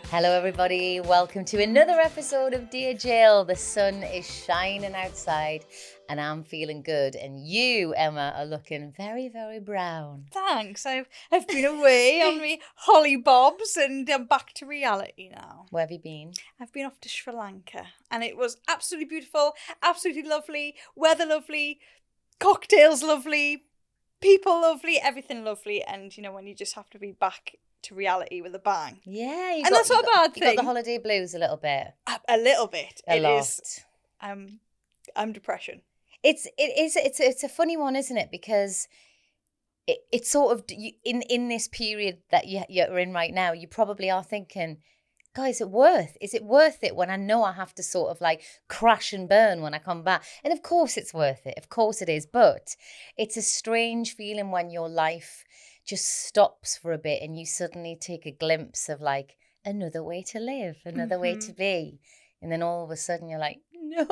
Hello everybody, welcome to another episode of Dear Jill. The sun is shining outside and I'm feeling good, and you, Emma, are looking very, very brown. Thanks. I've been away on me holly bobs and I'm back to reality now. Where have you been? I've been off to Sri Lanka and it was absolutely beautiful, absolutely lovely, weather lovely, cocktails lovely, people lovely, everything lovely, and you know when you just have to be back to reality with a bang. Yeah, and that's not a bad thing. You got the holiday blues a little bit. A little bit. A lot. Is. I'm depression. It's a funny one, isn't it? Because it's sort of in this period that you're in right now, you probably are thinking, guys, is it worth it when I know I have to sort of like crash and burn when I come back? And of course it's worth it. Of course it is. But it's a strange feeling when your life just stops for a bit and you suddenly take a glimpse of like another way to live, another way to be. And then all of a sudden you're like, no,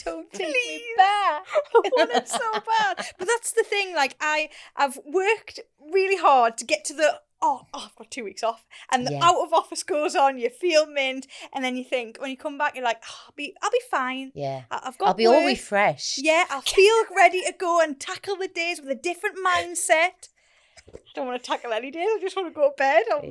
don't take me back. I want it so bad. But that's the thing, like I've worked really hard to get to the I've got 2 weeks off, and the out of office goes on, you feel mint, and then you think when you come back you're like, I'll be fine. Yeah. I'll be all refreshed. Yeah, I'll feel ready to go and tackle the days with a different mindset. I don't want to tackle any days, I just want to go to bed. I'm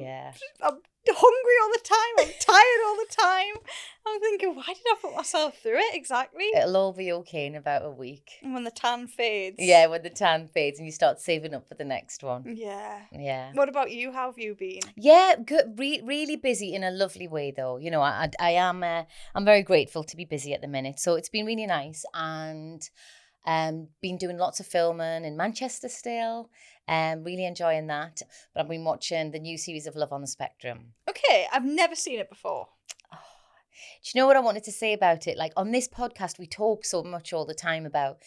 hungry all the time, I'm tired all the time. I'm thinking, why did I put myself through it exactly? It'll all be okay in about a week. And when the tan fades. Yeah, when the tan fades and you start saving up for the next one. Yeah. What about you? How have you been? Yeah, good. Really busy in a lovely way, though. You know, I am. I'm very grateful to be busy at the minute. So it's been really nice, and been doing lots of filming in Manchester still. Really enjoying that. But I've been watching the new series of Love on the Spectrum. Okay, I've never seen it before. Oh, do you know what I wanted to say about it? Like on this podcast, we talk so much all the time about,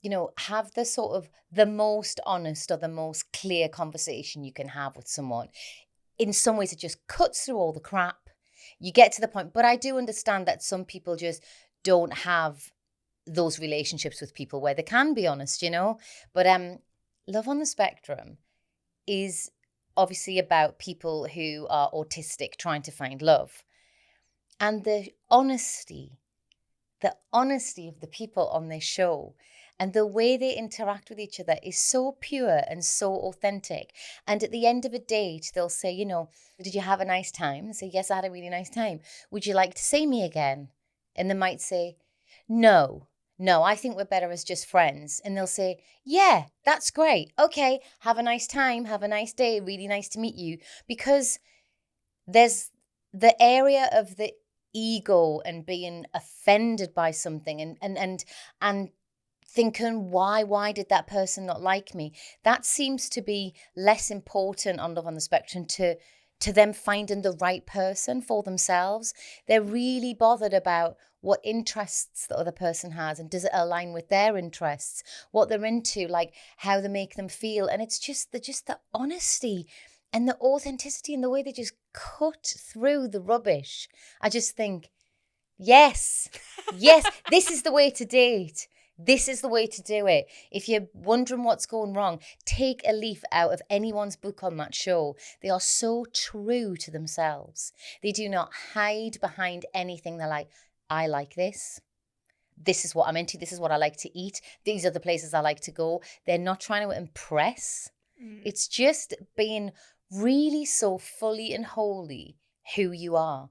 you know, have the sort of the most honest or the most clear conversation you can have with someone. In some ways, it just cuts through all the crap. You get to the point. But I do understand that some people just don't have those relationships with people where they can be honest, you know. But Love on the Spectrum is obviously about people who are autistic trying to find love. And the honesty of the people on this show and the way they interact with each other is so pure and so authentic. And at the end of a date, they'll say, you know, did you have a nice time? They say, yes, I had a really nice time. Would you like to see me again? And they might say, no, I think we're better as just friends. And they'll say, yeah, that's great. Okay, have a nice time. Have a nice day. Really nice to meet you. Because there's the area of the ego and being offended by something and thinking, why did that person not like me? That seems to be less important on Love on the Spectrum to them finding the right person for themselves. They're really bothered about what interests the other person has and does it align with their interests, what they're into, like how they make them feel. And it's just the honesty and the authenticity and the way they just cut through the rubbish. I just think, yes, this is the way to date. This is the way to do it. If you're wondering what's going wrong, take a leaf out of anyone's book on that show. They are so true to themselves. They do not hide behind anything. They're like, I like this. This is what I'm into. This is what I like to eat. These are the places I like to go. They're not trying to impress. It's just being really so fully and wholly who you are.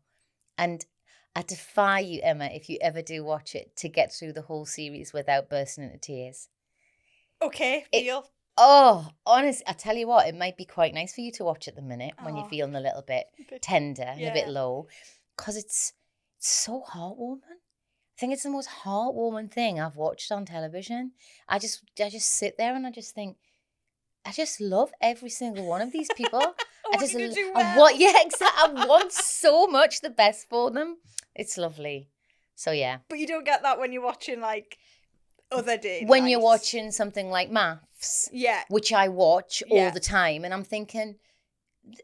And I defy you, Emma, if you ever do watch it, to get through the whole series without bursting into tears. Okay, deal. Honestly, I tell you what, it might be quite nice for you to watch at the minute when you're feeling a little bit tender and a bit low, because it's so heartwarming. I think it's the most heartwarming thing I've watched on television. I just sit there and I just think, I just love every single one of these people. I want so much the best for them. It's lovely. So yeah. But you don't get that when you're watching like other days. When you're watching something like Maths, which I watch all the time, and I'm thinking,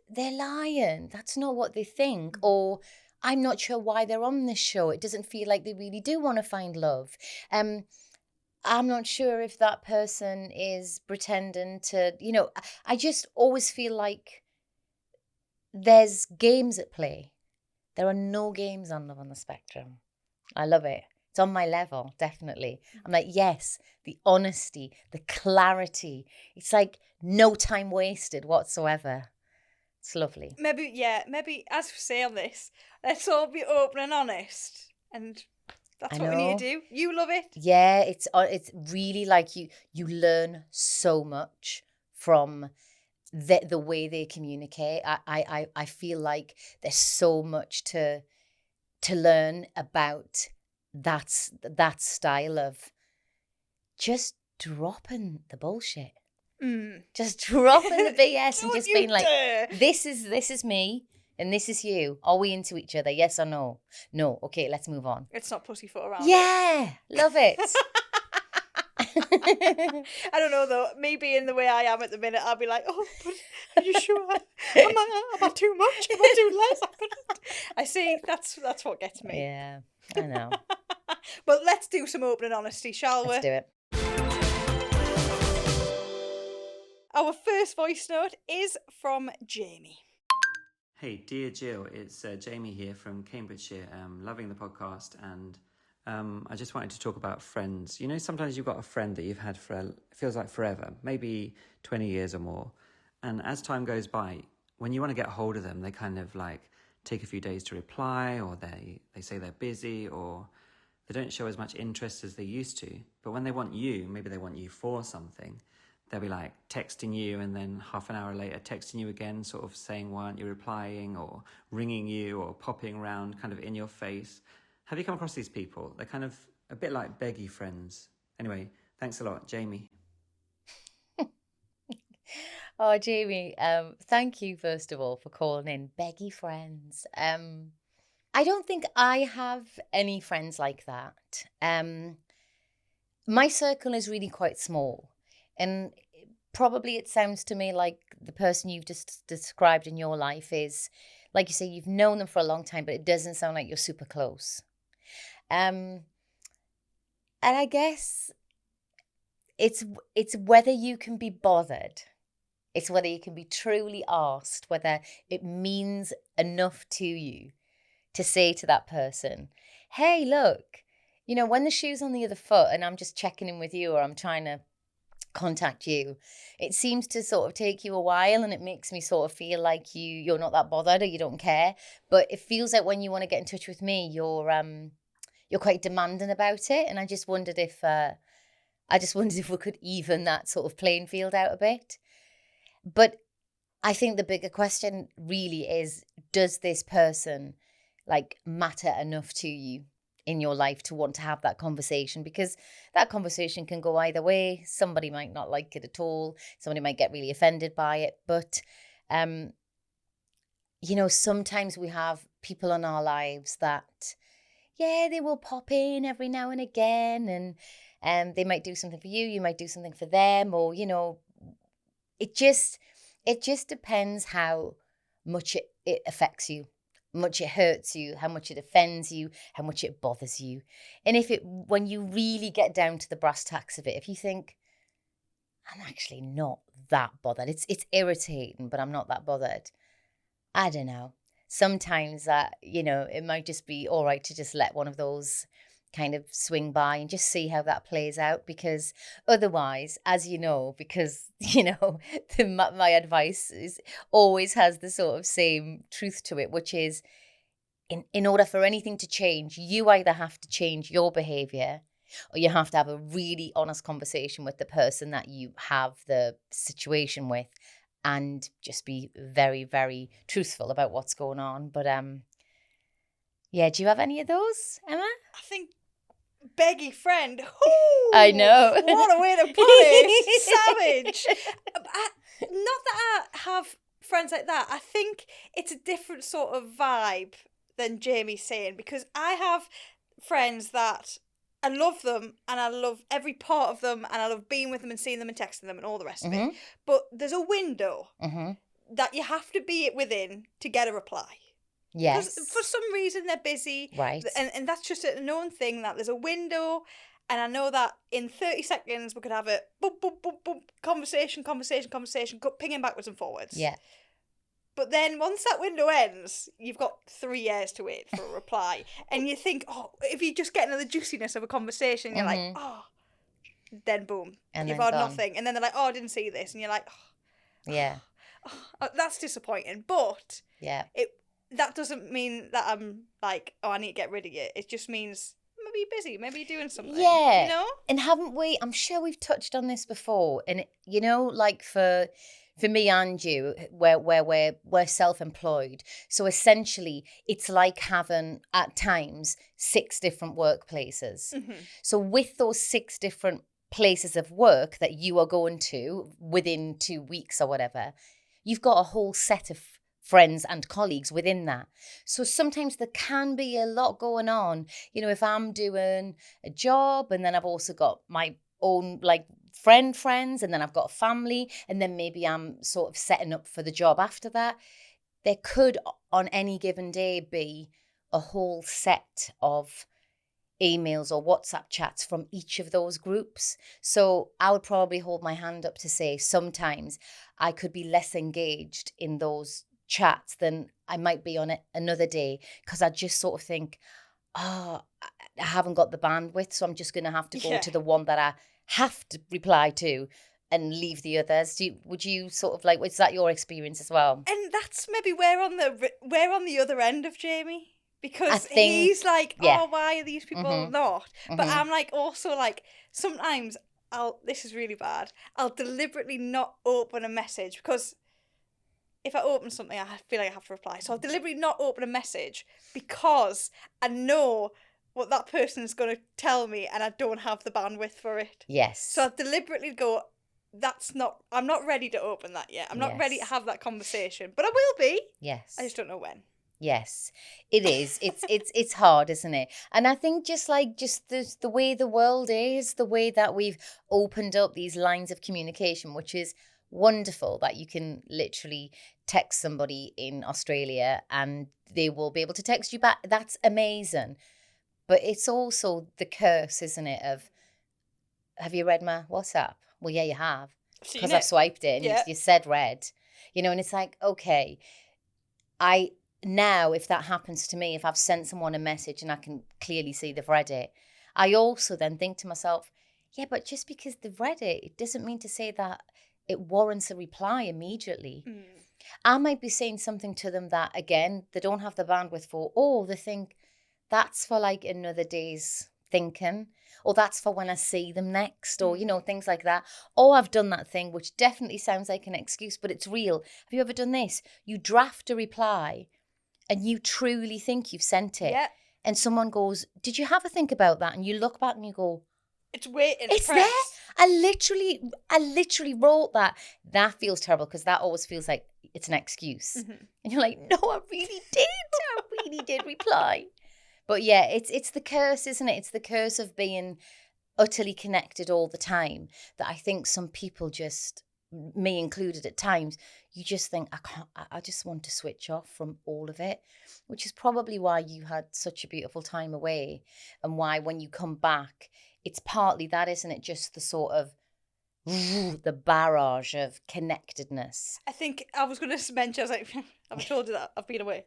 they're lying. That's not what they think. Or I'm not sure why they're on this show. It doesn't feel like they really do want to find love. I'm not sure if that person is pretending to, I just always feel like there's games at play. There are no games on Love on the Spectrum. I love it. It's on my level, definitely. I'm like, yes, the honesty, the clarity. It's like no time wasted whatsoever. It's lovely. Maybe, as we say on this, let's all be open and honest. And that's what we need to do. You love it. Yeah, it's really like you learn so much from the way they communicate. I feel like there's so much to learn about that style of just dropping the bullshit. Just dropping the BS and just being like, this is me and this is you. Are we into each other? Yes or no? No. Okay, let's move on. It's not pussyfoot around. Yeah, love it. I don't know though. Me being the way I am at the minute, I'll be like, oh, but are you sure? Am I too much? Am I too less? I see. That's what gets me. Yeah, I know. But let's do some open and honesty, shall we? Let's do it. Our first voice note is from Jamie. Hey, dear Jill, it's Jamie here from Cambridgeshire. Loving the podcast, and I just wanted to talk about friends. You know, sometimes you've got a friend that you've had for, it feels like forever, maybe 20 years or more. And as time goes by, when you want to get hold of them, they kind of like take a few days to reply, or they say they're busy, or they don't show as much interest as they used to. But when they want you, maybe they want you for something, they'll be like texting you and then half an hour later texting you again, sort of saying why aren't you replying, or ringing you or popping around kind of in your face. Have you come across these people? They're kind of a bit like Beggy friends. Anyway, thanks a lot, Jamie. Oh, Jamie, thank you, first of all, for calling in. Beggy friends. I don't think I have any friends like that. My circle is really quite small. And probably it sounds to me like the person you've just described in your life is, like you say, you've known them for a long time, but it doesn't sound like you're super close. And I guess it's whether you can be bothered. It's whether you can be truly asked, whether it means enough to you to say to that person, hey, look, when the shoe's on the other foot and I'm just checking in with you, or I'm trying to contact you, it seems to sort of take you a while, and it makes me sort of feel like you're not that bothered, or you don't care. But it feels like when you want to get in touch with me, you're quite demanding about it. And I just wondered if we could even that sort of playing field out a bit. But I think the bigger question really is, does this person matter enough to you in your life to want to have that conversation? Because that conversation can go either way. Somebody might not like it at all. Somebody might get really offended by it. But, sometimes we have people in our lives that, they will pop in every now and again, and they might do something for you. You might do something for them, or, it just depends how much it affects you, how much it hurts you, how much it offends you, how much it bothers you. And when you really get down to the brass tacks of it, if you think, I'm actually not that bothered, it's irritating, but I'm not that bothered. I don't know. Sometimes it might just be all right to just let one of those kind of swing by and just see how that plays out, because otherwise, as you know, because my advice always has the sort of same truth to it, which is in order for anything to change, you either have to change your behavior, or you have to have a really honest conversation with the person that you have the situation with, and just be very, very truthful about what's going on. But do you have any of those, Emma? I think Beggy friend. Ooh, I know. What a way to put it. Savage. Not that I have friends like that. I think it's a different sort of vibe than Jamie's saying, because I have friends that I love them and I love every part of them, and I love being with them and seeing them and texting them and all the rest of it. But there's a window that you have to be within to get a reply. Yes. Because for some reason they're busy. Right. And that's just a known thing, that there's a window, And I know that in 30 seconds we could have a boom, boom, boom, boom, conversation, pinging backwards and forwards. Yeah. But then once that window ends, you've got 3 years to wait for a reply. And you think, oh, if you just get into the juiciness of a conversation, you're like, oh, then boom, And you've then heard gone. nothing. And then they're like, oh, I didn't see this. And you're like, Yeah. that's disappointing. But Yeah. that doesn't mean that I'm like, oh, I need to get rid of you. It just means maybe you're busy, maybe you're doing something. Yeah. You know? And haven't we, I'm sure we've touched on this before. And, you know, like for me and you, where we're self-employed. So essentially, it's like having, at times, 6 different workplaces. Mm-hmm. So with those 6 different places of work that you are going to within 2 weeks or whatever, you've got a whole set of friends and colleagues within that. So sometimes there can be a lot going on. You know, if I'm doing a job and then I've also got my own like friends, and then I've got a family, and then maybe I'm sort of setting up for the job after that, there could on any given day be a whole set of emails or WhatsApp chats from each of those groups. So I would probably hold my hand up to say sometimes I could be less engaged in those chats than I might be on it another day, because I just sort of think, oh, I haven't got the bandwidth, so I'm just going to have to go to the one that I have to reply to and leave the others. Would you sort of like, is that your experience as well? And that's maybe we're on the other end of Jamie, because he's like, oh, why are these people not? But I'm like, also like, sometimes this is really bad, I'll deliberately not open a message, because if I open something, I feel like I have to reply. So I'll deliberately not open a message because I know what that person's going to tell me and I don't have the bandwidth for it. Yes. So I'll deliberately go, I'm not ready to open that yet. I'm not ready to have that conversation, but I will be. Yes. I just don't know when. Yes, it is. It's hard, isn't it? And I think just the way the world is, the way that we've opened up these lines of communication, which is wonderful, that you can literally text somebody in Australia and they will be able to text you back. That's amazing. But it's also the curse, isn't it, of, have you read my WhatsApp? Well, yeah, you have. Because I've swiped it and you said read. You know, and it's like, okay, now, if that happens to me, if I've sent someone a message and I can clearly see they've read it, I also then think to myself, yeah, but just because they've read it, it doesn't mean to say that it warrants a reply immediately. Mm. I might be saying something to them that, again, they don't have the bandwidth for, or they think that's for like another day's thinking, or that's for when I see them next, or, you know, things like that. Or I've done that thing, which definitely sounds like an excuse, but it's real. Have you ever done this? You draft a reply and you truly think you've sent it. Yeah. And someone goes, did you have a think about that? And you look back and you go, it's waiting. It's there. I literally wrote that. That feels terrible because that always feels like it's an excuse. Mm-hmm. And you're like, no, I really did. I really did reply. But yeah, it's the curse, isn't it? It's the curse of being utterly connected all the time that I think some people just, me included at times, you just think, I just want to switch off from all of it, which is probably why you had such a beautiful time away, and why when you come back, it's partly that, isn't it? Just the sort of the barrage of connectedness. I think I was going to mention, I was like, I've told you that I've been away.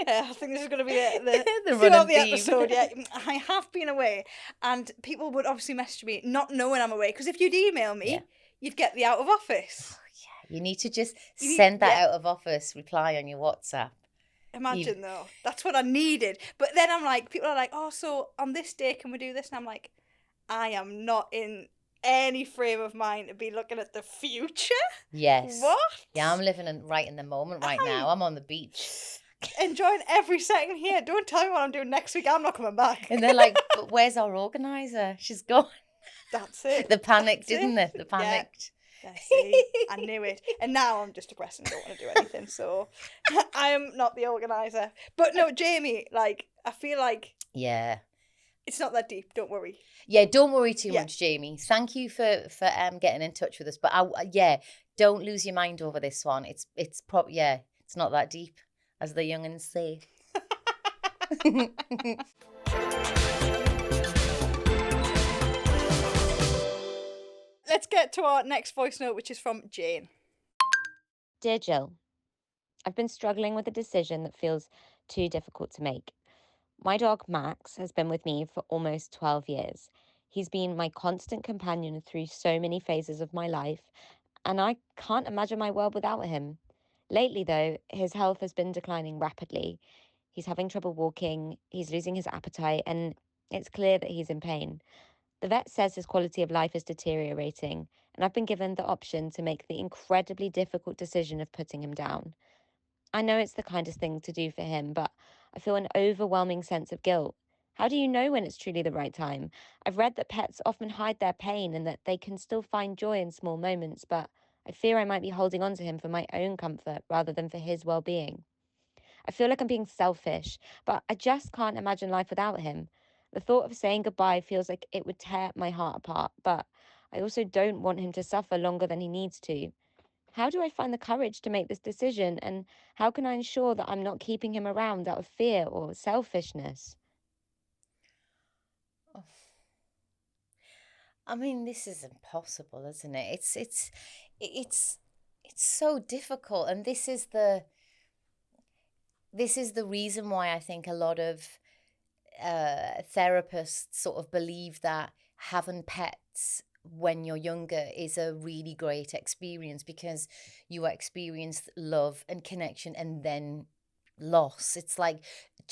I think this is going to be the throughout the episode. Yeah, I have been away, and people would obviously message me not knowing I'm away, because if you'd email me, you'd get the out of office. You need to just send that out of office reply on your WhatsApp. Imagine though, that's what I needed. But then I'm like, people are like, oh, so on this day can we do this? And I'm like, I am not in any frame of mind to be looking at the future. Yes. What? Yeah, I'm living right in the moment right now. I'm on the beach. Enjoying every second here. Don't tell me what I'm doing next week. I'm not coming back. And they're like, but where's our organiser? She's gone. That's it. The panic, didn't it? The panicked. Yeah. See, I knew it. And now I'm just depressed and don't want to do anything. So I am not the organiser. But no, Jamie, like, I feel like... Yeah. It's not that deep. Don't worry. Yeah, don't worry too much, Jamie. Thank you for getting in touch with us. But don't lose your mind over this one. It's not that deep, as the young'uns say. let's get to our next voice note, which is from Jane. Dear Jill, I've been struggling with a decision that feels too difficult to make. My dog Max has been with me for almost 12 years. He's been my constant companion through so many phases of my life, and I can't imagine my world without him. Lately, though, his health has been declining rapidly. He's having trouble walking, he's losing his appetite, and it's clear that he's in pain. The vet says his quality of life is deteriorating, and I've been given the option to make the incredibly difficult decision of putting him down. I know it's the kindest thing to do for him, but I feel an overwhelming sense of guilt. How do you know when it's truly the right time? I've read that pets often hide their pain and that they can still find joy in small moments, but I fear I might be holding on to him for my own comfort rather than for his well-being. I feel like I'm being selfish, but I just can't imagine life without him. The thought of saying goodbye feels like it would tear my heart apart, but I also don't want him to suffer longer than he needs to. How do I find the courage to make this decision, and how can I ensure that I'm not keeping him around out of fear or selfishness? Oh. I mean, this is impossible, isn't it? It's so difficult, and this is the reason why I think a lot of therapists sort of believe that having pets when you're younger is a really great experience, because you experience love and connection and then loss. It's like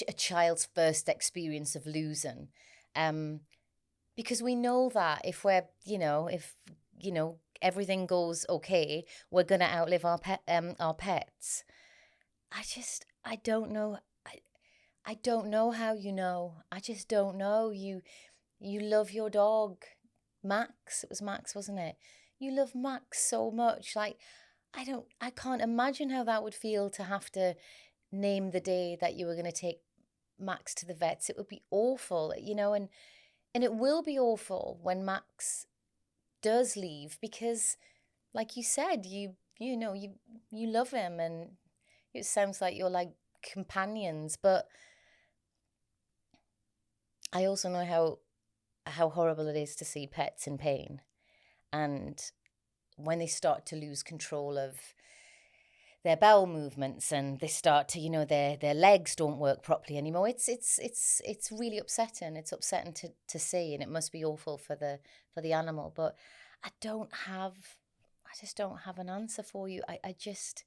a child's first experience of losing. Because we know that if we're, if, everything goes okay, we're going to outlive our pets. I don't know. I don't know how you know. I just don't know. You love your dog, Max. It was Max, wasn't it? You love Max so much. Like, I can't imagine how that would feel to have to name the day that you were going to take Max to the vets. It would be awful, and it will be awful when Max does leave, because, like you said, you love him, and it sounds like you're like companions. But I also know how horrible it is to see pets in pain, and when they start to lose control of their bowel movements, and they start to, their legs don't work properly anymore. It's really upsetting. It's upsetting to see, and it must be awful for the animal. But I just don't have an answer for you. I just,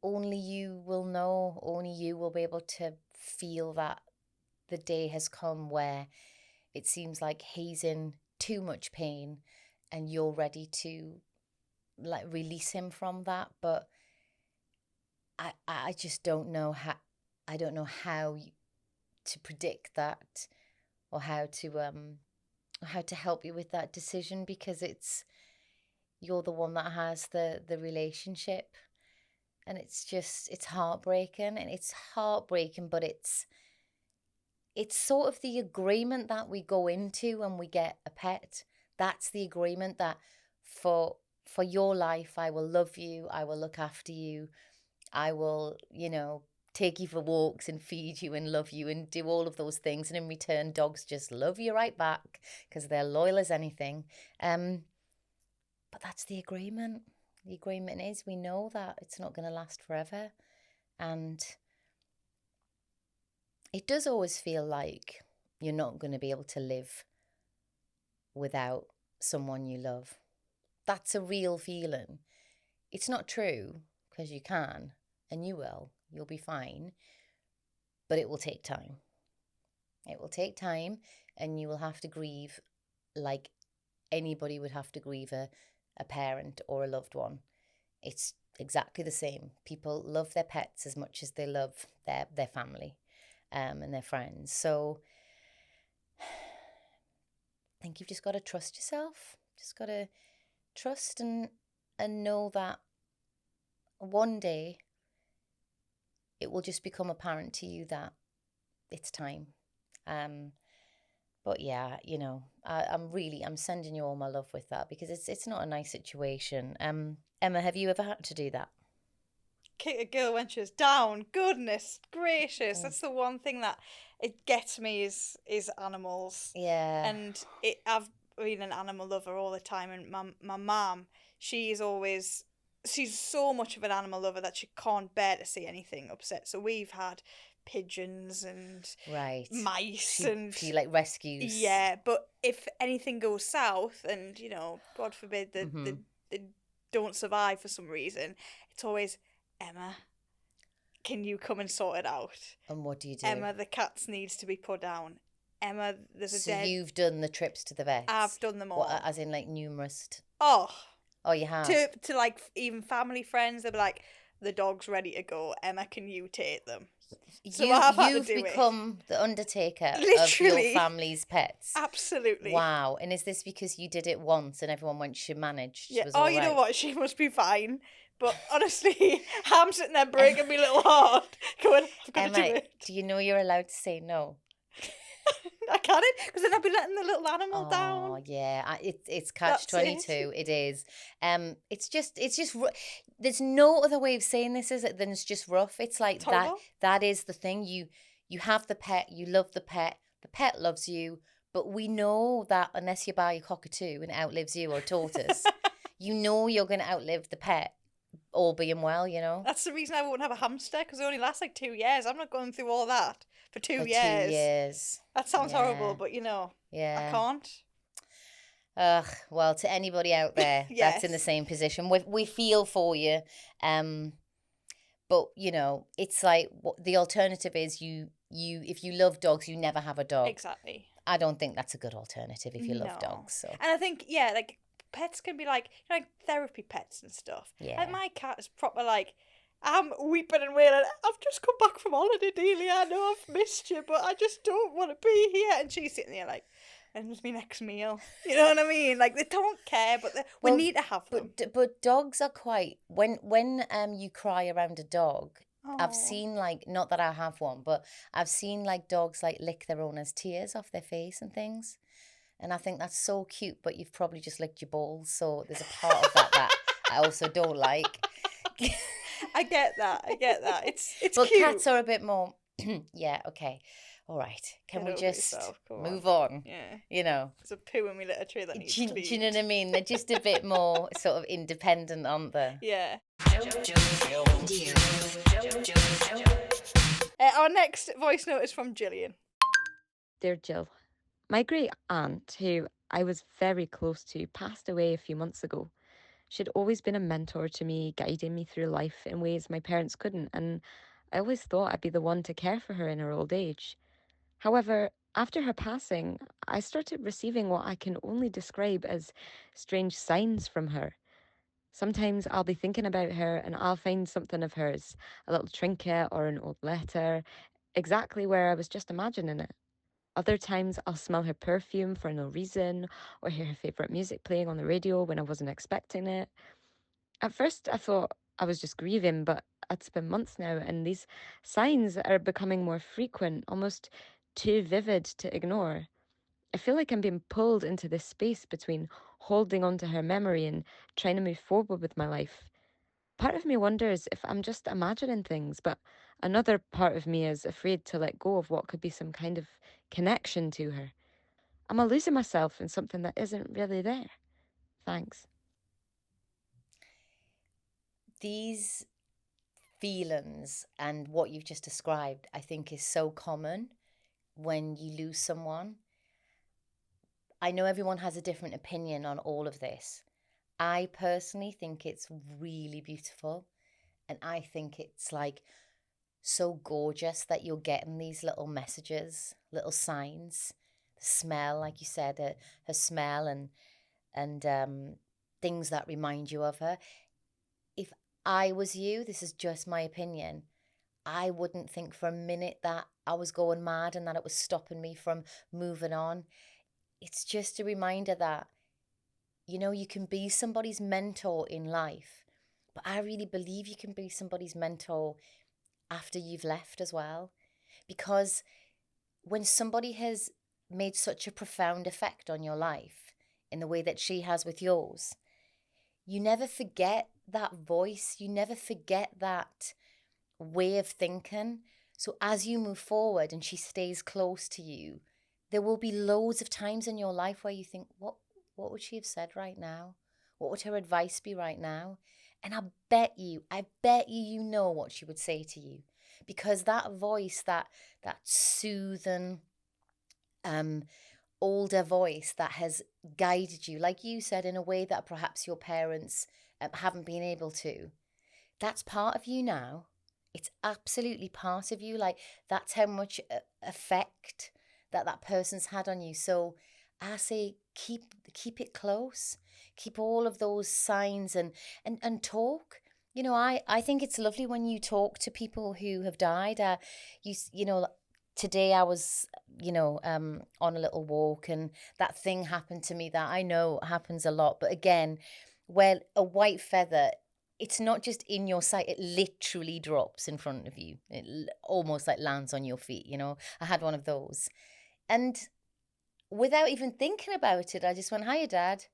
only you will know. Only you will be able to feel that the day has come where it seems like he's in too much pain, and you're ready to like release him from that. But I just don't know how. I don't know how to predict that, or how to help you with that decision, because you're the one that has the relationship, and it's heartbreaking, but it's sort of the agreement that we go into when we get a pet. That's the agreement that for your life, I will love you, I will look after you, I will, take you for walks and feed you and love you and do all of those things. And in return, dogs just love you right back because they're loyal as anything. But that's the agreement. The agreement is, we know that it's not going to last forever. And it does always feel like you're not going to be able to live without someone you love. That's a real feeling. It's not true, because you can, and you will. You'll be fine. But it will take time. It will take time, and you will have to grieve like anybody would have to grieve a parent or a loved one. It's exactly the same. People love their pets as much as they love their family and their friends. So I think you've just got to trust yourself. Just got to trust and know that one day it will just become apparent to you that it's time. But yeah, I'm sending you all my love with that, because it's not a nice situation. Emma, have you ever had to do that? Kick a girl when she's down. Goodness gracious, that's the one thing that it gets me is animals. Yeah. And being an animal lover all the time, and my mum, she's so much of an animal lover that she can't bear to see anything upset. So we've had pigeons and mice and she like rescues. Yeah, but if anything goes south and, God forbid that they don't survive for some reason, it's always, Emma, can you come and sort it out? And what do you do? Emma, the cats needs to be put down. Emma, there's a So you've done the trips to the vets? I've done them all. What, as in like numerous? Oh, you have? To like even family friends, they'll be like, the dog's ready to go. Emma, can you take them? So you've become the Undertaker of your family's pets. Absolutely. Wow. And is this because you did it once and everyone went, she managed? Yeah. She was all you right? know what? She must be fine. But honestly, I'm sitting there breaking my little heart, going, I've got to do it. Do you know you're allowed to say no? I can't, because then I'll be letting the little animal down. Oh yeah, it's catch-22. It is. It's just. There's no other way of saying this, is it? Than it's just rough. It's like that. That is the thing. You have the pet. You love the pet. The pet loves you. But we know that unless you buy a cockatoo and it outlives you, or a tortoise, you know you're going to outlive the pet. All being well, That's the reason I won't have a hamster, because it only lasts like 2 years. I'm not going through all that for 2 years. 2 years. That sounds horrible, but yeah, I can't. Well, to anybody out there that's in the same position, we feel for you. But it's like the alternative is you if you love dogs, you never have a dog. Exactly. I don't think that's a good alternative if you love dogs. So. And I think like pets can be like therapy pets and stuff. Yeah. Like my cat is proper like, I'm weeping and wailing. I've just come back from holiday, Delia. I know I've missed you, but I just don't want to be here. And she's sitting there like, when's my next meal? You know what I mean? Like, they don't care, but we need to have them. But dogs are quite when you cry around a dog. Oh. I've seen not that I have one, but I've seen dogs lick their owner's tears off their face and things. And I think that's so cute, but you've probably just licked your balls. So there's a part of that I also don't like. I get that. It's but cute. Cats are a bit more, yeah, okay. All right. Can we just move on? Yeah. There's a poo in my litter tray that needs to be. Do you know what I mean? They're just a bit more sort of independent, aren't they? Yeah. Our next voice note is from Gillian. Dear Jill, my great aunt, who I was very close to, passed away a few months ago. She'd always been a mentor to me, guiding me through life in ways my parents couldn't, and I always thought I'd be the one to care for her in her old age. However, after her passing, I started receiving what I can only describe as strange signs from her. Sometimes I'll be thinking about her and I'll find something of hers, a little trinket or an old letter, exactly where I was just imagining it. Other times I'll smell her perfume for no reason, or hear her favourite music playing on the radio when I wasn't expecting it. At first I thought I was just grieving, but it's been months now and these signs are becoming more frequent, almost too vivid to ignore. I feel like I'm being pulled into this space between holding on to her memory and trying to move forward with my life. Part of me wonders if I'm just imagining things, but another part of me is afraid to let go of what could be some kind of connection to her. Am I losing myself in something that isn't really there? Thanks. These feelings and what you've just described, I think, is so common when you lose someone. I know everyone has a different opinion on all of this. I personally think it's really beautiful, and I think it's so gorgeous that you're getting these little messages, little signs, the smell, like you said, her smell and things that remind you of her. If I was you, this is just my opinion, I wouldn't think for a minute that I was going mad and that it was stopping me from moving on. It's just a reminder that, you can be somebody's mentor in life, but I really believe you can be somebody's mentor after you've left as well. Because when somebody has made such a profound effect on your life in the way that she has with yours, you never forget that voice. You never forget that way of thinking. So as you move forward and she stays close to you, there will be loads of times in your life where you think, what would she have said right now? What would her advice be right now? And I bet you, you know what she would say to you. Because that voice, that soothing, older voice that has guided you, like you said, in a way that perhaps your parents haven't been able to, that's part of you now. It's absolutely part of you. Like, that's how much effect that person's had on you. So I say keep it close. Keep all of those signs and talk. I think it's lovely when you talk to people who have died. Today I was, on a little walk, and that thing happened to me that I know happens a lot. But again, where a white feather, it's not just in your sight, it literally drops in front of you. It almost like lands on your feet, I had one of those. And without even thinking about it, I just went, hiya, Dad.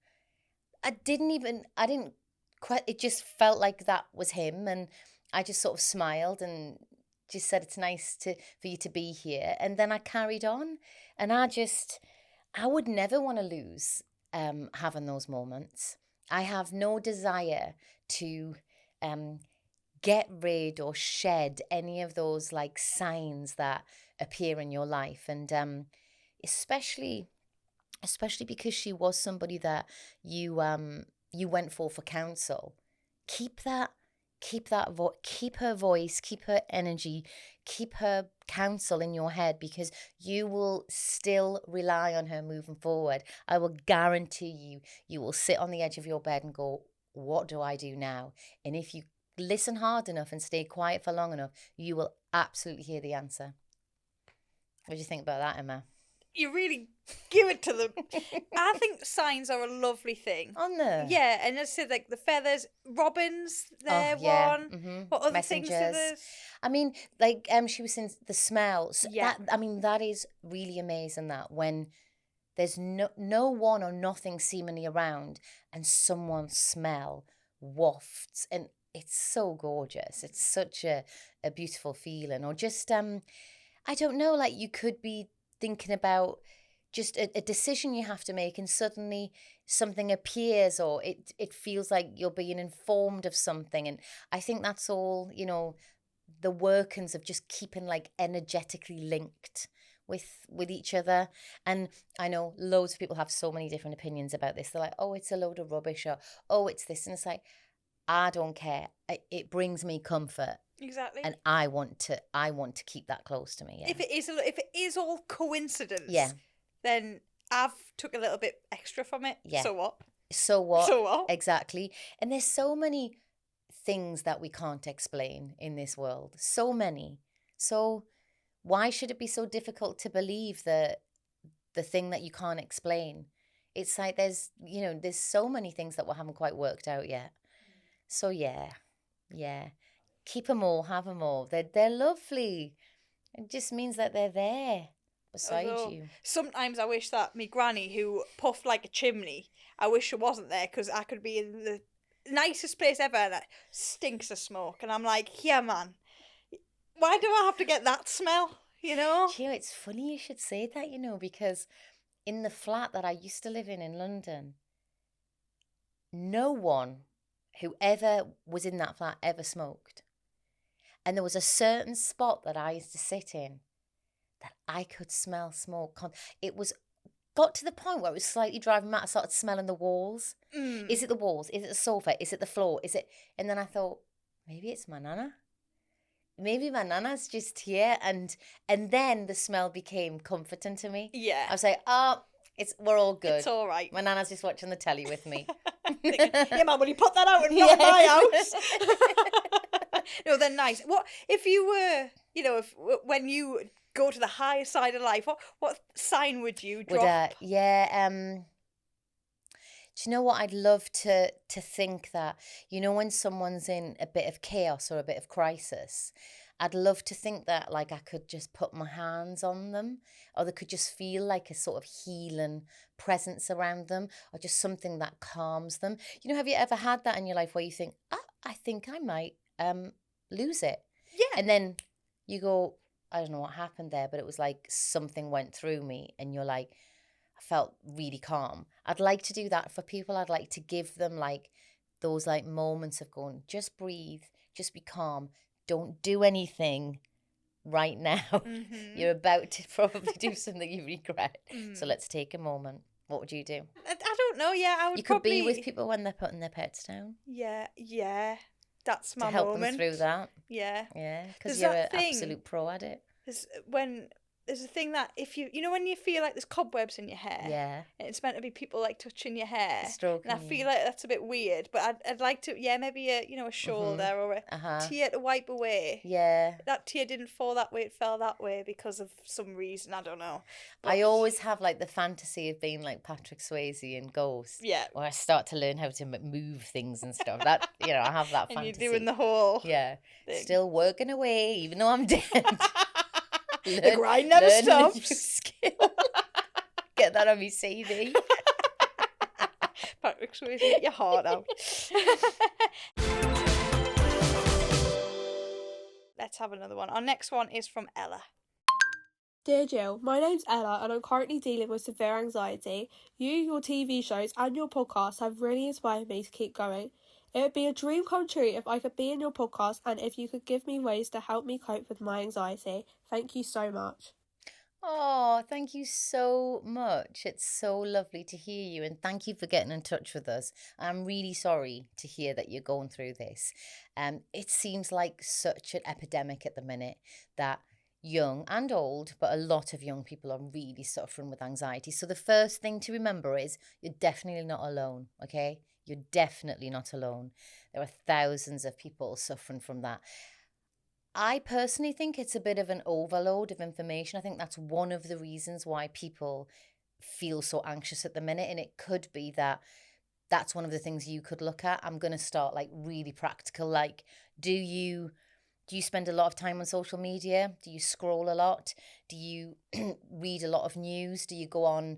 I didn't quite, it just felt like that was him. And I just sort of smiled and just said, it's nice for you to be here. And then I carried on. And I would never want to lose having those moments. I have no desire to get rid or shed any of those like signs that appear in your life. And especially because she was somebody that you went for counsel. Keep her voice, keep her energy, keep her counsel in your head, because you will still rely on her moving forward. I will guarantee you will sit on the edge of your bed and go, what do I do now? And if you listen hard enough and stay quiet for long enough, you will absolutely hear the answer. What do you think about that, Emma? You really give it to them. I think signs are a lovely thing. On there. Yeah, and as I said, like the feathers, robins, they're one. Mm-hmm. What other Messengers. things are there? I mean, like she was saying, the smell. Yeah. That is really amazing, that when there's no one or nothing seemingly around and someone's smell wafts, and it's so gorgeous. It's such a beautiful feeling. Or just, I don't know, like you could be thinking about just a decision you have to make, and suddenly something appears, or it feels like you're being informed of something. And I think that's all, the workings of just keeping like energetically linked with each other. And I know loads of people have so many different opinions about this. They're like, oh, it's a load of rubbish, or oh, it's this. And it's like, I don't care. It brings me comfort. Exactly. And I want to keep that close to me. Yeah. If it is all coincidence, yeah, then I've took a little bit extra from it. Yeah. So what? So what? So what? Exactly. And there's so many things that we can't explain in this world. So many. So why should it be so difficult to believe the thing that you can't explain? It's like there's so many things that we haven't quite worked out yet. So yeah. Keep them all, have them all. They're lovely. It just means that they're there beside you. Sometimes I wish that me granny, who puffed like a chimney, I wish she wasn't there, because I could be in the nicest place ever and it stinks of smoke. And I'm like, yeah, man, why do I have to get that smell? It's funny you should say that, because in the flat that I used to live in London, no one who ever was in that flat ever smoked. And there was a certain spot that I used to sit in that I could smell smoke. It got to the point where it was slightly driving me mad. I started smelling the walls. Is it the walls? Is it the sofa? Is it the floor? Is it? And then I thought, maybe it's my nana. Maybe my nana's just here. And then the smell became comforting to me. Yeah. I was like, we're all good. It's all right. My nana's just watching the telly with me. Yeah, man, will you put that out and not in my house? No, they're nice. What if you were, when you go to the higher side of life, what sign would you drop? Do you know what? I'd love to think that, when someone's in a bit of chaos or a bit of crisis, I'd love to think that like I could just put my hands on them, or they could just feel like a sort of healing presence around them, or just something that calms them. Have you ever had that in your life where you think, I think I might lose it? Yeah. And then you go, I don't know what happened there, but it was like something went through me, and you're like, I felt really calm. I'd like to do that for people. I'd like to give them like those like moments of going, just breathe, just be calm, don't do anything right now. You're about to probably do something you regret. So let's take a moment. What would you do? I don't know. Yeah, I would. You could probably be with people when they're putting their pets down. Yeah. That's my to help moment. them through that. Yeah. Because you're an absolute pro at it. There's a thing that if you know when you feel like there's cobwebs in your hair, and it's meant to be people like touching your hair, stroking, and I feel like that's a bit weird, but I'd like to, maybe a shoulder or a tear to wipe away. That tear didn't fall that way; it fell that way because of some reason. I don't know. But I always have like the fantasy of being like Patrick Swayze in Ghost, where I start to learn how to move things and stuff. That I have that fantasy. And you're doing the whole thing. Still working away, even though I'm dead. The grind never stops. Get that on my CV. Patrick Swayze, get your heart out. Let's have another one. Our next one is from Ella. Dear Jill, my name's Ella and I'm currently dealing with severe anxiety. You, your TV shows and your podcast have really inspired me to keep going. It would be a dream come true if I could be in your podcast and if you could give me ways to help me cope with my anxiety. Thank you so much. Oh, thank you so much. It's so lovely to hear you and thank you for getting in touch with us. I'm really sorry to hear that you're going through this. It seems like such an epidemic at the minute that young and old, but a lot of young people are really suffering with anxiety. So the first thing to remember is you're definitely not alone, okay? You're definitely not alone. There are thousands of people suffering from that. I personally think it's a bit of an overload of information. I think that's one of the reasons why people feel so anxious at the minute. And it could be that that's one of the things you could look at. I'm going to start like really practical. Like, do you spend a lot of time on social media? Do you scroll a lot? Do you read a lot of news? Do you go on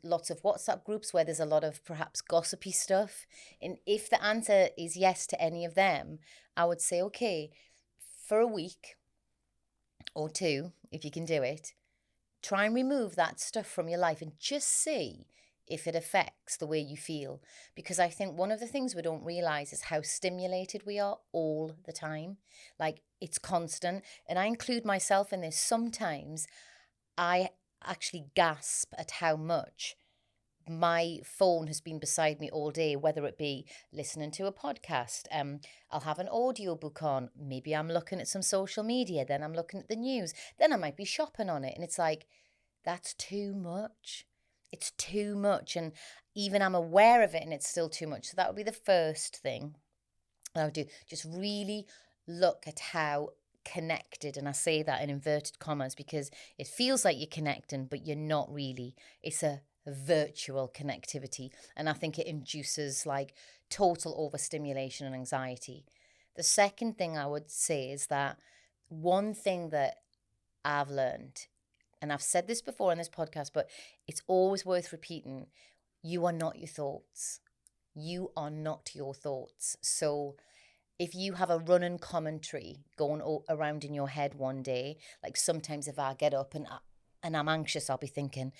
lots of WhatsApp groups where there's a lot of perhaps gossipy stuff? And if the answer is yes to any of them, I would say, okay, for a week or two, if you can do it, try and remove that stuff from your life and just see if it affects the way you feel. Because I think one of the things we don't realize is how stimulated we are all the time. Like, it's constant. And I include myself in this. Sometimes I actually gasp at how much my phone has been beside me all day, whether it be listening to a podcast, I'll have an audiobook on, maybe I'm looking at some social media, then I'm looking at the news, then I might be shopping on it. And it's like, that's too much. It's too much. And even I'm aware of it and it's still too much. So that would be the first thing I would do. Just really look at how connected, and I say that in inverted commas because it feels like you're connecting, but you're not really. It's a virtual connectivity, and I think it induces like total overstimulation and anxiety. The second thing I would say is that one thing that I've learned, and I've said this before on this podcast, but it's always worth repeating, you are not your thoughts. You are not your thoughts. So if you have a running commentary going around in your head one day, like sometimes if I get up and I'm anxious, I'll be thinking,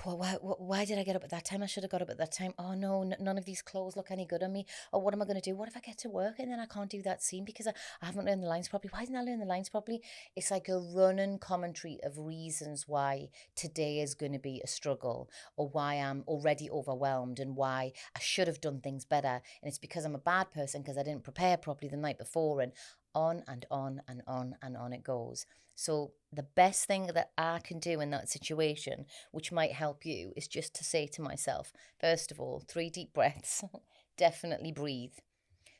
oh, well, why did I get up at that time? I should have got up at that time. Oh no, none of these clothes look any good on me. Oh, what am I going to do? What if I get to work and then I can't do that scene because I haven't learned the lines properly? Why didn't I learn the lines properly? It's like a running commentary of reasons why today is going to be a struggle, or why I'm already overwhelmed, and why I should have done things better. And it's because I'm a bad person because I didn't prepare properly the night before, and on and on and on and on it goes. So the best thing that I can do in that situation, which might help you, is just to say to myself, first of all, 3 deep breaths, definitely breathe.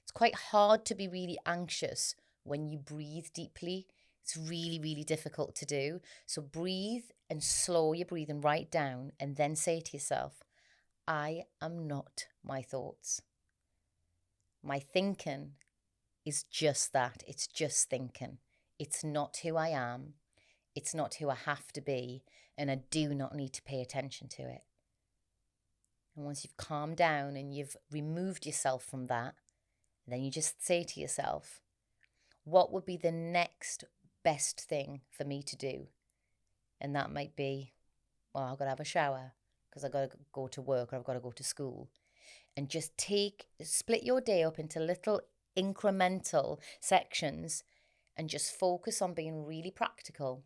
It's quite hard to be really anxious when you breathe deeply. It's really, really difficult to do. So breathe and slow your breathing right down, and then say to yourself, I am not my thoughts. My thinking is just that. It's just thinking. It's not who I am. It's not who I have to be. And I do not need to pay attention to it. And once you've calmed down and you've removed yourself from that, then you just say to yourself, what would be the next best thing for me to do? And that might be, well, I've got to have a shower because I've got to go to work or I've got to go to school. And just split your day up into little incremental sections and just focus on being really practical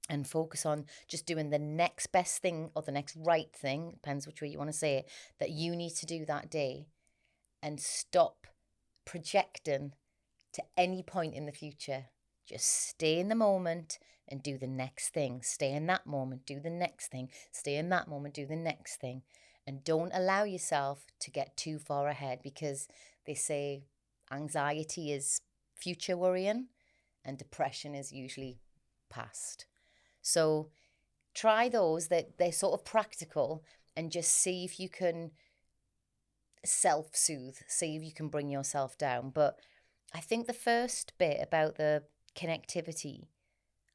and focus on just doing the next best thing or the next right thing, depends which way you want to say it, that you need to do that day, and stop projecting to any point in the future. Just stay in the moment and do the next thing. Stay in that moment, do the next thing. Stay in that moment, do the next thing. And don't allow yourself to get too far ahead, because they say anxiety is future worrying and depression is usually past. So try those, that they're sort of practical, and just see if you can self-soothe, see if you can bring yourself down. But I think the first bit about the connectivity,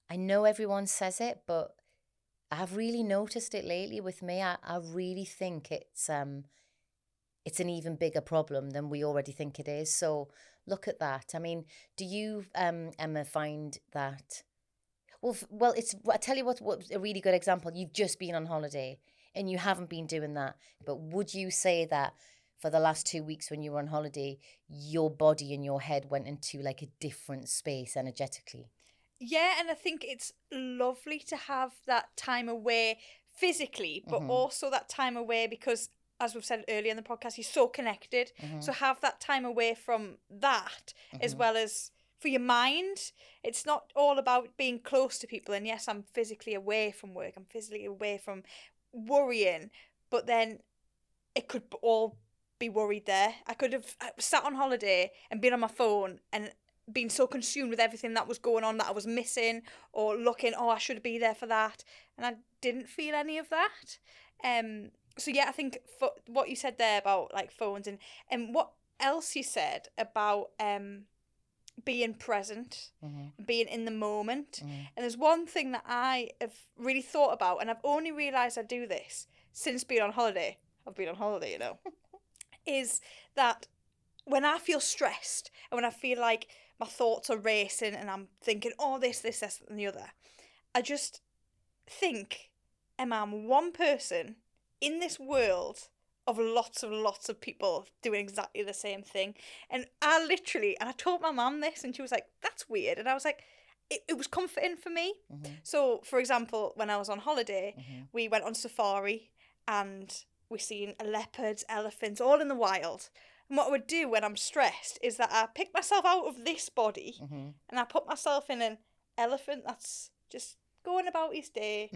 I know everyone says it, but I've really noticed it lately with me. I really think it's an even bigger problem than we already think it is. So look at that. I mean, do you, Emma, find that? Well, I tell you what a really good example. You've just been on holiday and you haven't been doing that. But would you say that for the last 2 weeks when you were on holiday, your body and your head went into like a different space energetically? Yeah, and I think it's lovely to have that time away physically, but also that time away because, as we've said earlier in the podcast, you're so connected. So have that time away from that as well as for your mind. It's not all about being close to people. And yes, I'm physically away from work. I'm physically away from worrying, but then it could all be worried there. I could have sat on holiday and been on my phone and been so consumed with everything that was going on that I was missing, or looking, oh, I should be there for that, and I didn't feel any of that. So yeah, I think for what you said there about like phones, and what else you said about being present, being in the moment. And there's one thing that I have really thought about, and I've only realised I do this since being on holiday. I've been on holiday, you know, is that when I feel stressed and when I feel like my thoughts are racing and I'm thinking, oh, this, and the other, I just think, Emma, I'm one person in this world of lots of people doing exactly the same thing. And I told my mum this and she was like, that's weird. And I was like, it was comforting for me. So, for example, when I was on holiday, we went on safari and we seen leopards, elephants, all in the wild. And what I would do when I'm stressed is that I pick myself out of this body and I put myself in an elephant that's just going about his day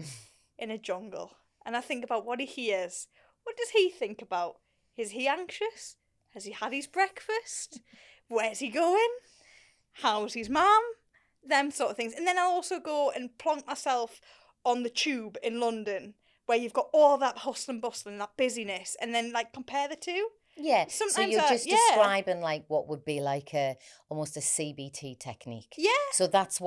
in a jungle. And I think about what he hears. What does he think about? Is he anxious? Has he had his breakfast? Where's he going? How's his mum? Them sort of things. And then I'll also go and plonk myself on the tube in London, where you've got all that hustle and bustle and that busyness, and then like compare the two. Yeah, sometimes so you're just describing like what would be like almost a CBT technique. Yeah. So that's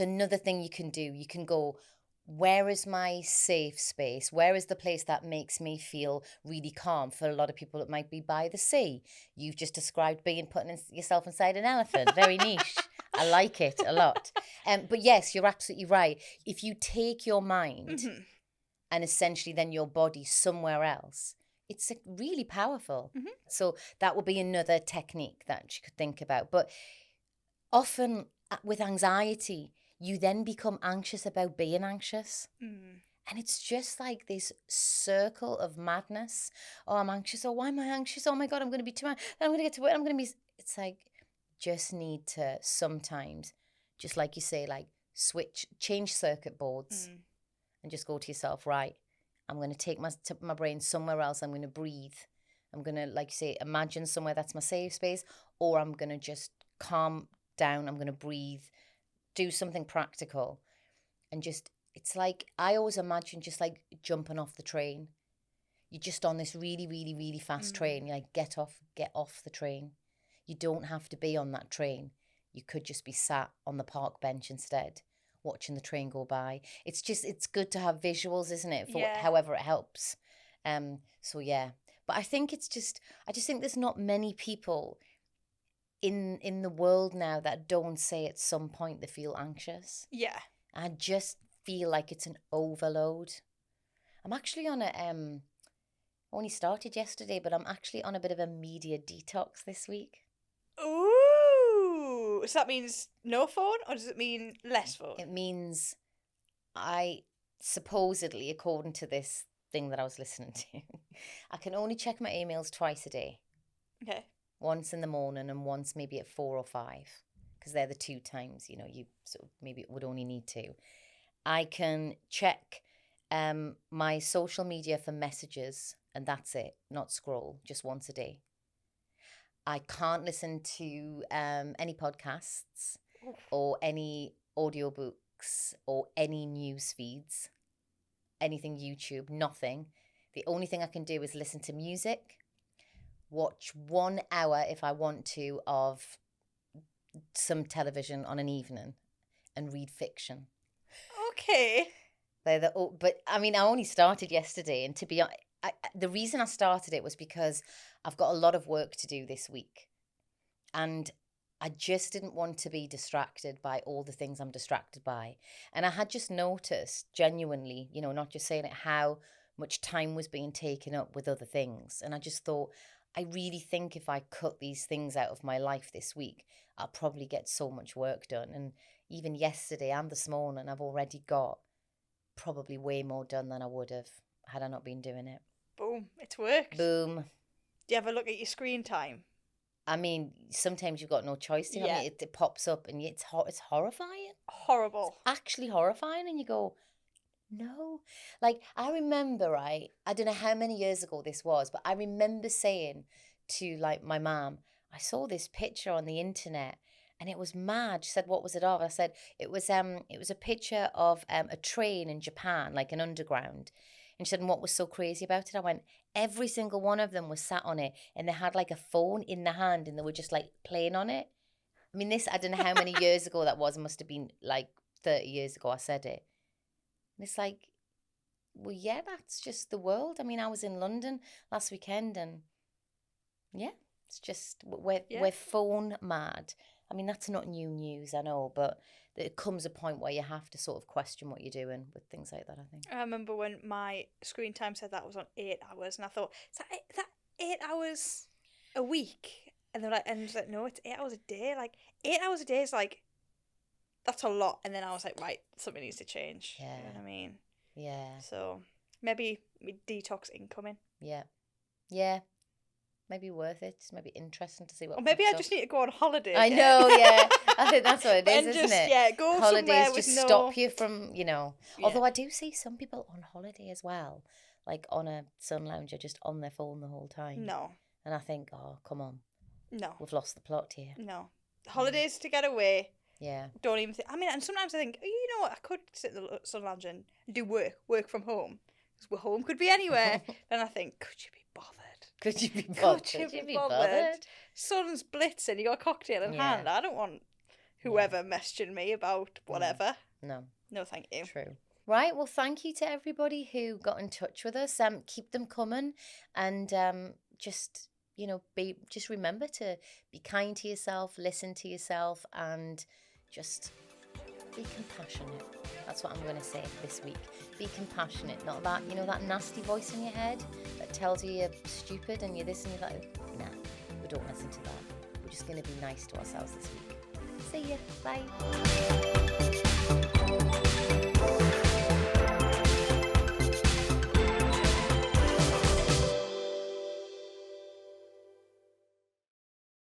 another thing you can do. You can go, where is my safe space? Where is the place that makes me feel really calm? For a lot of people, it might be by the sea. You've just described putting yourself inside an elephant. Very niche. I like it a lot. But yes, you're absolutely right. If you take your mind and essentially then your body somewhere else, it's really powerful. So that would be another technique that you could think about. But often with anxiety, you then become anxious about being anxious. And it's just like this circle of madness. Oh, I'm anxious. Oh, why am I anxious? Oh my God, I'm going to be too anxious. I'm going to get to work. I'm going to be... It's like, just need to sometimes, just like you say, like change circuit boards and just go to yourself, right, I'm going to take my brain somewhere else. I'm going to breathe. I'm going to, like you say, imagine somewhere that's my safe space, or I'm going to just calm down. I'm going to breathe, do something practical. And just, it's like, I always imagine just like jumping off the train. You're just on this really, really, really fast train. You're like, get off the train. You don't have to be on that train. You could just be sat on the park bench instead, watching the train go by. It's good to have visuals, isn't it? For however it helps. So yeah, but I think I just think there's not many people in the world now that don't say at some point they feel anxious. Yeah. I just feel like it's an overload. I'm actually on a only started yesterday, but I'm actually on a bit of a media detox this week. Ooh. So that means no phone, or does it mean less phone? It means I supposedly, according to this thing that I was listening to, I can only check my emails twice a day. Okay. Once in the morning and once maybe at 4 or 5, because they're the 2 times, you sort of maybe would only need to. I can check my social media for messages, and that's it, not scroll, just once a day. I can't listen to any podcasts or any audiobooks or any news feeds, anything YouTube, nothing. The only thing I can do is listen to music, watch 1 hour if I want to of some television on an evening, and read fiction. Okay. But I mean, I only started yesterday, and to be honest, the reason I started it was because I've got a lot of work to do this week, and I just didn't want to be distracted by all the things I'm distracted by. And I had just noticed, genuinely, not just saying it, how much time was being taken up with other things. And I just thought, I really think if I cut these things out of my life this week, I'll probably get so much work done. And even yesterday and this morning, I've already got probably way more done than I would have had I not been doing it. Boom. It's worked. Boom. Do you ever look at your screen time? I mean, sometimes you've got no choice to. Yeah. I mean, it pops up and it's horrifying. Horrible. It's actually horrifying, and you go, no. Like, I remember, I don't know how many years ago this was, but I remember saying to, like, my mum, I saw this picture on the internet and it was mad. She said, what was it of? I said, it was a picture of a train in Japan, like an underground. And she said, and what was so crazy about it? I went, every single one of them was sat on it and they had like a phone in the hand and they were just like playing on it. I mean, I don't know how many years ago that was. It must have been like 30 years ago I said it. And it's like, well, yeah, that's just the world. I mean, I was in London last weekend and yeah, it's just, we're phone mad. I mean, that's not new news, I know, but there comes a point where you have to sort of question what you're doing with things like that, I think. I remember when my screen time said that was on 8 hours, and I thought, is that 8 hours a week? And they're like, no, it's 8 hours a day. Like, 8 hours a day is like, that's a lot. And then I was like, right, something needs to change. Yeah. You know what I mean? Yeah. So maybe detox incoming. Yeah. Yeah. Maybe worth it. It's maybe interesting to see what. Or maybe I pops just up. need to go on holiday. I again. know, yeah. I think that's what it is, And isn't just, it? yeah, go Holidays somewhere with just no... stop you from, Yeah. Although I do see some people on holiday as well, like on a sun lounger, just on their phone the whole time. No. And I think, oh, come on. No. We've lost the plot here. No. Holidays to get away. Yeah. Don't even think... I mean, and sometimes I think, you know what, I could sit in the sun lounge and do work from home. Because home could be anywhere. And I think, could you be bothered? Could you be bothered? Could you be bothered? Sun's blitzing, you got a cocktail in hand. I don't want whoever messaging me about whatever. No. No, thank you. True. Right, well, thank you to everybody who got in touch with us. Keep them coming, and just remember to be kind to yourself, listen to yourself, and just be compassionate. That's what I'm going to say this week. Be compassionate, not that, that nasty voice in your head that tells you you're stupid and you're this and you're that. Nah, we don't listen to that. We're just going to be nice to ourselves this week. See ya. Bye.